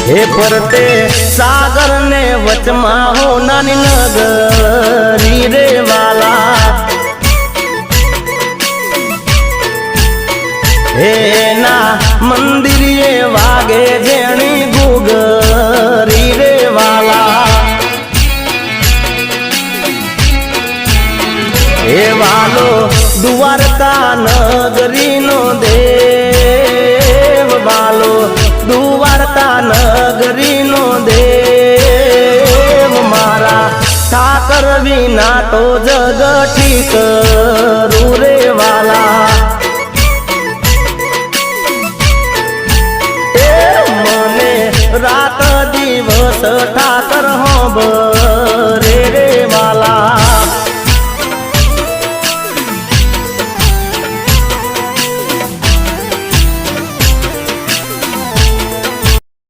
हे परते सागर ने वचमा हो नानी नगरी रे वाला हे ना मंदिर ये वागे जेणी गुगरी रे वाला हे वालो द्वारका नगरी नो देव वालो द्वारका नगरी नो देव मारा ठाकर विना तो जग ठीक रे वाला रात दिवस ठाकर हो